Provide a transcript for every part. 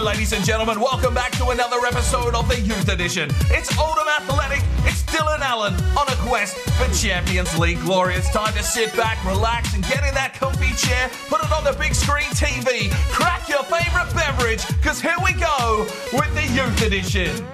ladies and gentlemen. Welcome back to another episode of the Youth Edition. It's Oldham Athletic. It's Dylan Allen on a quest for Champions League glory. It's time to sit back, relax, and get in that comfy chair. Put it on the big screen TV. Crack your favourite beverage, because here we go with the Youth Edition.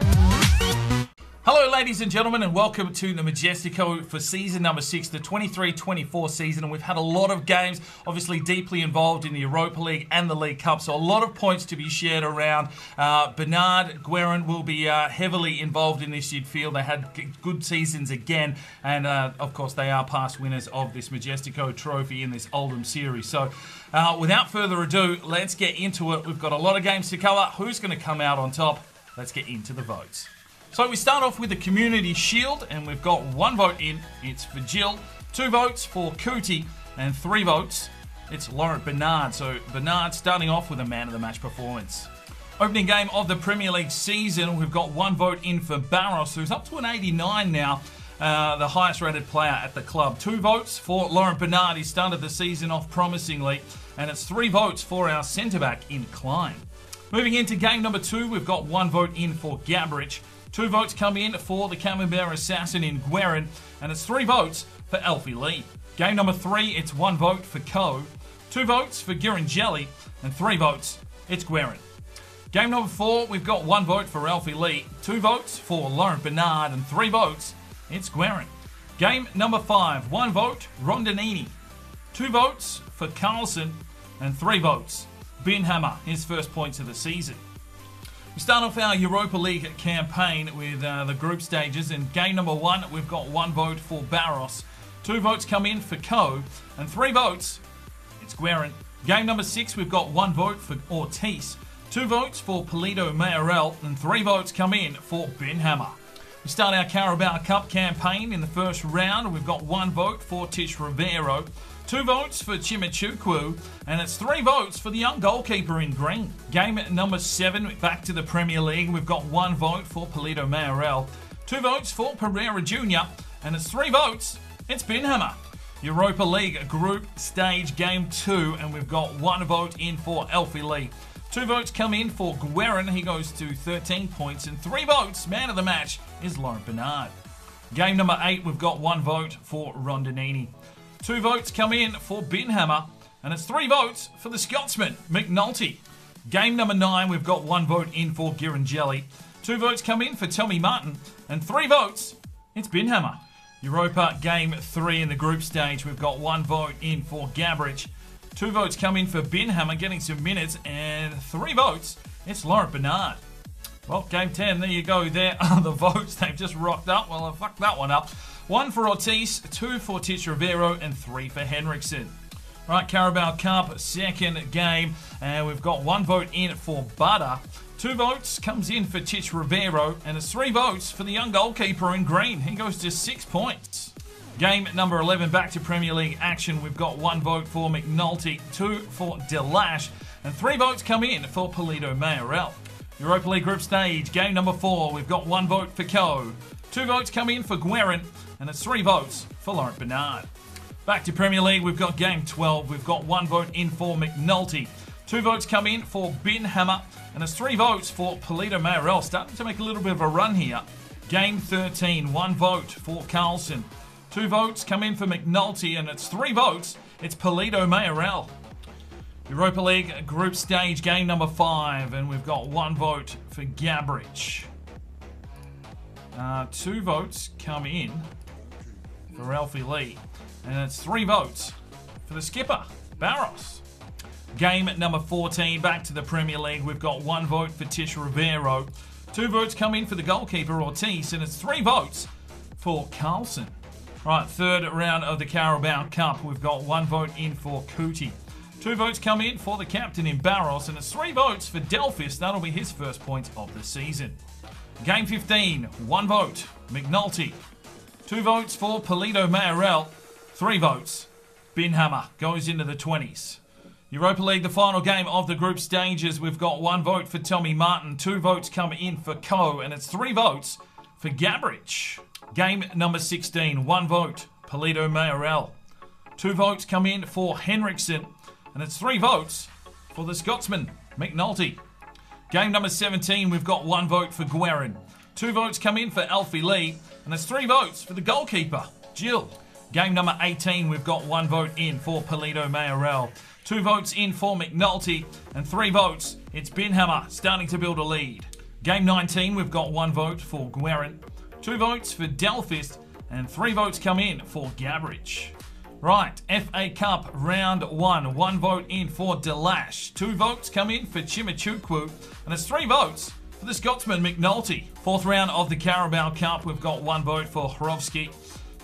Hello ladies and gentlemen, and welcome to the Majestico for season number 6, the 23-24 season. And we've had a lot of games, obviously deeply involved in the Europa League and the League Cup, so a lot of points to be shared around. Bernard Guerin will be heavily involved in this, you'd feel. They had good seasons again, and of course they are past winners of this Majestico trophy in this Oldham series. So without further ado, let's get into it. We've got a lot of games to cover. Who's going to come out on top? Let's get into the votes. So we start off with the Community Shield, and we've got 1 vote in. It's for Jill, 2 votes for Cootie, and 3 votes. It's Laurent Bernard. So Bernard starting off with a man of the match performance. Opening game of the Premier League season, we've got 1 vote in for Barros, who's up to an 89 now, the highest rated player at the club. 2 votes for Laurent Bernard. He started the season off promisingly, and it's 3 votes for our centre-back in Klein. Moving into game number 2, we've got 1 vote in for Gabrich. 2 votes come in for the Camembert Assassin in Guerin, and it's 3 votes for Alfie Lee. Game number 3, it's 1 vote for Coe, 2 votes for Giringelli, and 3 votes, it's Guerin. Game number 4, we've got 1 vote for Alfie Lee, 2 votes for Laurent Bernard, and 3 votes, it's Guerin. Game number 5, 1 vote, Rondinini, 2 votes for Carlson, and 3 votes, Binhammer, his first points of the season. We start off our Europa League campaign with the group stages. In game number 1, we've got 1 vote for Barros. 2 votes come in for Coe, and 3 votes, it's Guerin. Game number 6, we've got 1 vote for Ortiz. 2 votes for Polito Mayorel, and 3 votes come in for Binhammer. We start our Carabao Cup campaign in the first round. We've got 1 vote for Tish Rivero, 2 votes for Chimichukwu, and it's 3 votes for the young goalkeeper in green. Game number 7, back to the Premier League. We've got 1 vote for Polito Mayorel, 2 votes for Pereira Jr., and it's 3 votes, it's Binhammer. Europa League group stage game 2, and we've got 1 vote in for Alfie Lee. 2 votes come in for Guerin, he goes to 13 points, and 3 votes, man of the match, is Laurent Bernard. Game number 8, we've got 1 vote for Rondinini. 2 votes come in for Binhammer, and it's 3 votes for the Scotsman, McNulty. Game number 9, we've got 1 vote in for Giringelli. 2 votes come in for Tommy Martin, and 3 votes, it's Binhammer. Europa Game 3 in the group stage, we've got 1 vote in for Gabrich. 2 votes come in for Binhammer, getting some minutes, and 3 votes, it's Laurent Bernard. Well, Game 10, there you go. There are the votes. They've just rocked up. Well, I fucked that one up. 1 for Ortiz, 2 for Tish Rivero, and 3 for Henriksen. Right, Carabao Cup, second game, and we've got 1 vote in for Butter. 2 votes comes in for Tish Rivero, and it's 3 votes for the young goalkeeper in green. He goes to 6 points. Game number 11, back to Premier League action. We've got 1 vote for McNulty, 2 for Delash, and 3 votes come in for Polito Mayorel. Europa League group stage, game number 4, we've got 1 vote for Coe. 2 votes come in for Guerin, and it's 3 votes for Laurent Bernard. Back to Premier League, we've got game 12. We've got 1 vote in for McNulty. 2 votes come in for Binhammer, and it's 3 votes for Polito Mayorel. Starting to make a little bit of a run here. Game 13, 1 vote for Carlson. 2 votes come in for McNulty, and it's 3 votes. It's Polito Mayorel. Europa League group stage, game number 5, and we've got 1 vote for Gabrich. 2 votes come in for Alfie Lee, and it's 3 votes for the skipper, Barros. Game number 14, back to the Premier League. We've got 1 vote for Tish Rivero. 2 votes come in for the goalkeeper, Ortiz, and it's 3 votes for Carlson. Right, third round of the Carabao Cup. We've got 1 vote in for Cootie. 2 votes come in for the captain in Barros, and it's 3 votes for Delphis. That'll be his first points of the season. Game 15, 1 vote, McNulty. 2 votes for Polito Mayorel. 3 votes, Binhammer goes into the 20s. Europa League, the final game of the group stages. We've got 1 vote for Tommy Martin. 2 votes come in for Coe, and it's 3 votes for Gabrich. Game number 16, 1 vote, Polito Mayorel. 2 votes come in for Henriksen, and it's 3 votes for the Scotsman, McNulty. Game number 17, we've got 1 vote for Guerin. 2 votes come in for Alfie Lee, and there's 3 votes for the goalkeeper, Jill. Game number 18, we've got 1 vote in for Polito Mayorel. 2 votes in for McNulty, and 3 votes, it's Binhammer starting to build a lead. Game 19, we've got 1 vote for Guerin, 2 votes for Delphist, and 3 votes come in for Gabbridge. Right, FA Cup round 1, 1 vote in for Delash, 2 votes come in for Chimichukwu, and it's 3 votes for the Scotsman McNulty. 4th round of the Carabao Cup, we've got 1 vote for Horovsky,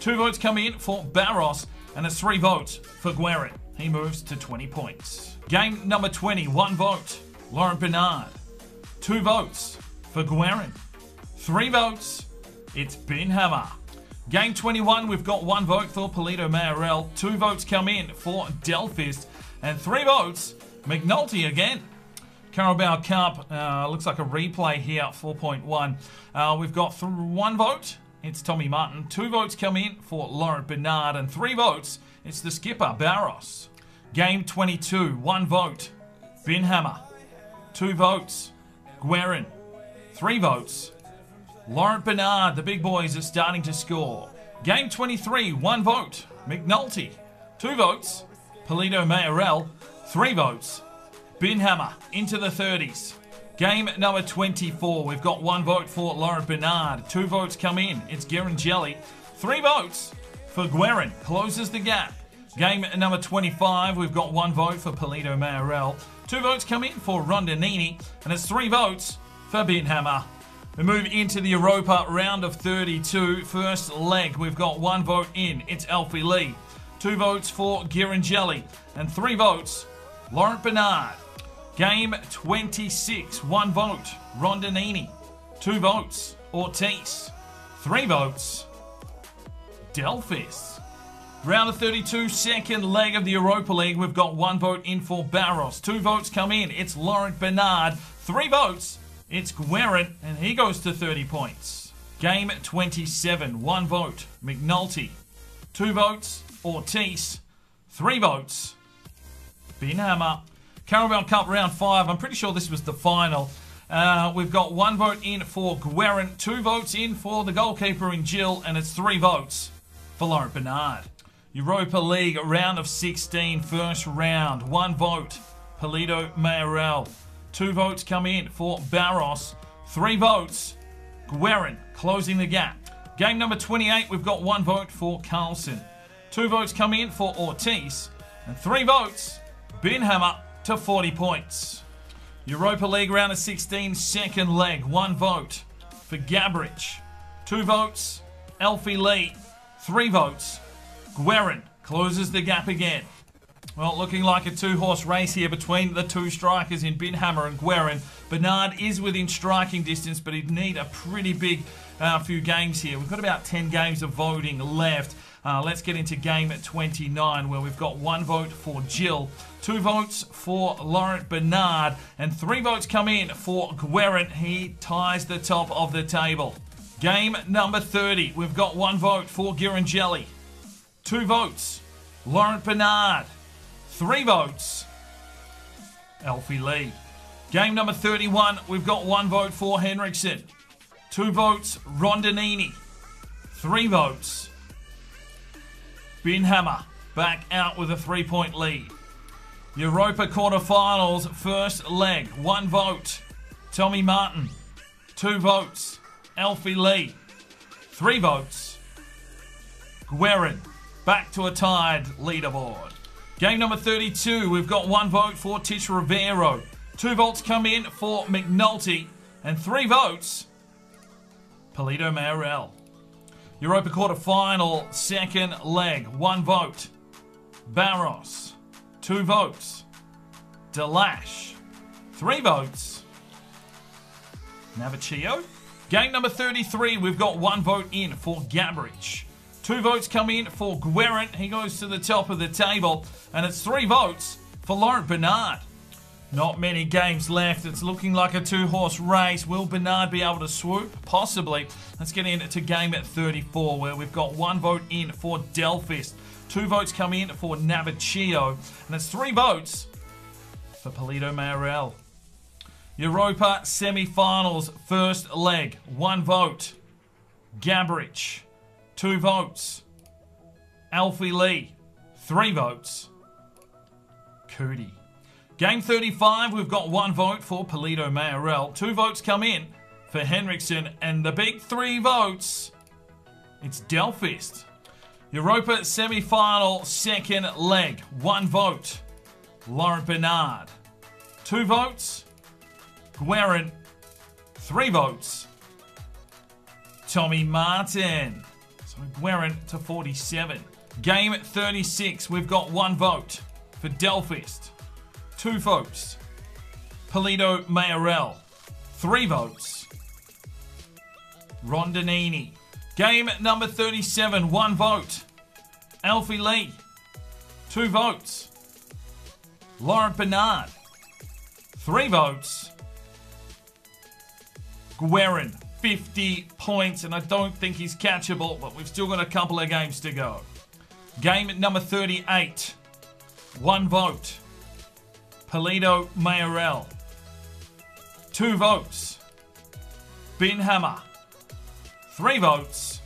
2 votes come in for Barros, and it's 3 votes for Guerin. He moves to 20 points. Game number 20, 1 vote, Laurent Bernard. 2 votes for Guerin. 3 votes, it's Binhammer. Game 21, we've got 1 vote for Polito Mayorel, 2 votes come in for Delphist, and 3 votes, McNulty again. Carabao Cup, looks like a replay here, 4.1. We've got 1 vote, it's Tommy Martin. 2 votes come in for Laurent Bernard, and 3 votes, it's the skipper, Barros. Game 22, 1 vote, Binhammer. 2 votes, Guerin. 3 votes, Laurent Bernard. The big boys are starting to score. Game 23, 1 vote, McNulty. 2 votes, Polito Mayorel. 3 votes, Binhammer into the 30s. Game number 24, we've got 1 vote for Laurent Bernard. 2 votes come in, it's Guerin Jelly. 3 votes for Guerin, closes the gap. Game number 25, we've got 1 vote for Polito Mayorel. 2 votes come in for Rondinini, and it's 3 votes for Binhammer. We move into the Europa round of 32. First leg, we've got 1 vote in. It's Alfie Lee. 2 votes for Guerin Jelly, and 3 votes, Laurent Bernard. Game 26, 1 vote, Rondinini. 2 votes, Ortiz. 3 votes, Delphis. Round of 32, second leg of the Europa League. We've got 1 vote in for Barros. 2 votes come in. It's Laurent Bernard. 3 votes, it's Guerin, and he goes to 30 points. Game 27, 1 vote, McNulty. 2 votes, Ortiz. 3 votes, Binhammer. Carabao Cup round 5, I'm pretty sure this was the final. We've got 1 vote in for Guerin, 2 votes in for the goalkeeper in Jill, and it's 3 votes for Laurent Bernard. Europa League round of 16, first round, 1 vote, Polito Mayorel. 2 votes come in for Barros. 3 votes, Guerin, closing the gap. Game number 28, we've got 1 vote for Carlson. 2 votes come in for Ortiz, and 3 votes, Binhammer to 40 points. Europa League round of 16, second leg, 1 vote for Gabbridge. 2 votes, Alfie Lee. 3 votes, Guerin, closes the gap again. Well, looking like a 2-horse race here between the 2 strikers in Binhammer and Guerin. Bernard is within striking distance, but he'd need a pretty big few games here. We've got about 10 games of voting left. Let's get into game 29, where we've got 1 vote for Jill, 2 votes for Laurent Bernard, and 3 votes come in for Guerin. He ties the top of the table. Game number 30, we've got 1 vote for Guerin Jelly, 2 votes, Laurent Bernard, 3 votes, Alfie Lee. Game number 31, we've got 1 vote for Henriksen, 2 votes, Rondinini, 3 votes, Binhammer, back out with a 3-point lead. Europa quarterfinals, first leg, 1 vote, Tommy Martin, 2 votes, Alfie Lee, 3 votes, Guerin, back to a tied leaderboard. Game number 32, we've got 1 vote for Tish Rivero, 2 votes come in for McNulty, and 3 votes, Polito Mayorel. Europa quarterfinal, second leg, 1 vote, Barros, 2 votes, Delash, 3 votes, Naviccio. Game number 33, we've got 1 vote in for Gabbridge. 2 votes come in for Guerin. He goes to the top of the table. And it's 3 votes for Laurent Bernard. Not many games left. It's looking like a 2-horse race. Will Bernard be able to swoop? Possibly. Let's get into game at 34, where we've got 1 vote in for Delphist. 2 votes come in for Naviccio. And it's 3 votes for Polito Mayorel. Europa semi-finals, first leg. 1 vote. Gabrich. 2 votes. Alfie Lee. 3 votes. Cootie. Game 35, we've got 1 vote for Polito Mayorel. 2 votes come in for Henriksen. And the big 3 votes, it's Delphist. Europa semi-final, second leg. 1 vote. Laurent Bernard. 2 votes. Guerin. 3 votes. Tommy Martin. So Guerin to 47. Game 36, we've got 1 vote for Delphist. 2 votes. Polito Mayorel. 3 votes. Rondinini. Game number 37, 1 vote. Alfie Lee. 2 votes. Laurent Bernard. 3 votes. Guerin. 50 points, and I don't think he's catchable, but we've still got a couple of games to go. Game number 38. 1 vote. Polito Mayorel. 2 votes. Binhammer. 3 votes.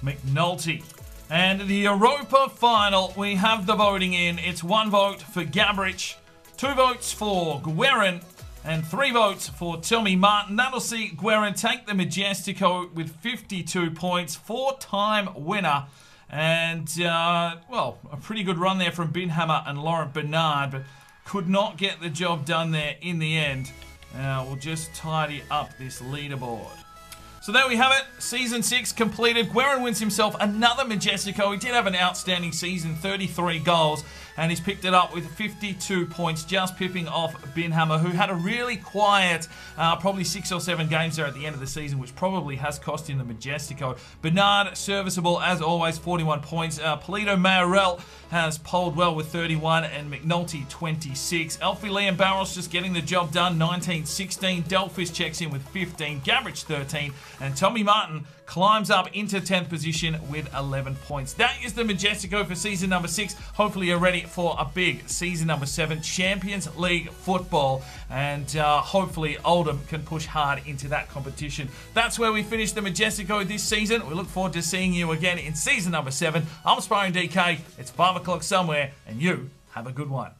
McNulty. And the Europa final, we have the voting in. It's 1 vote for Gabrich, 2 votes for Guerin, and 3 votes for Tommy Martin. That'll see Guerin take the Majestico with 52 points, 4-time winner. And, well, a pretty good run there from Binhammer and Laurent Bernard, but could not get the job done there in the end. We'll just tidy up this leaderboard. So there we have it. Season 6 completed. Guerin wins himself another Majestico. He did have an outstanding season, 33 goals, and he's picked it up with 52 points, just pipping off Binhammer, who had a really quiet, probably 6 or 7 games there at the end of the season, which probably has cost him the Majestico. Bernard, serviceable as always, 41 points. Polito Mayorel has polled well with 31, and McNulty 26. Alfie Lee and Barros just getting the job done, 19-16. Delphist checks in with 15. Gabrich 13. And Tommy Martin climbs up into 10th position with 11 points. That is the Majestico for season number 6. Hopefully you're ready for a big season number 7, Champions League football. And hopefully Oldham can push hard into that competition. That's where we finish the Majestico this season. We look forward to seeing you again in season number 7. I'm Sparring DK. It's 5 o'clock somewhere, and you have a good one.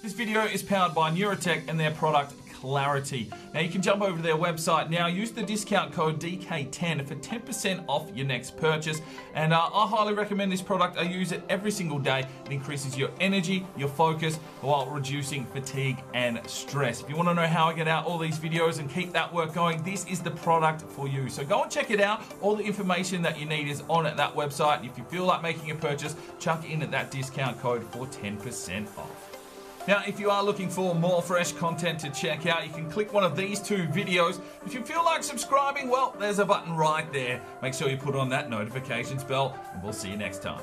This video is powered by Neurotech and their product Clarity. Now you can jump over to their website now, use the discount code DK10 for 10% off your next purchase, and I highly recommend this product. I use it every single day. It increases your energy, your focus, while reducing fatigue and stress. If you want to know how I get out all these videos and keep that work going, this is the product for you. So go and check it out. All the information that you need is on that website. If you feel like making a purchase, chuck in at that discount code for 10% off. Now, if you are looking for more fresh content to check out, you can click one of these 2 videos. If you feel like subscribing, well, there's a button right there. Make sure you put on that notifications bell, and we'll see you next time.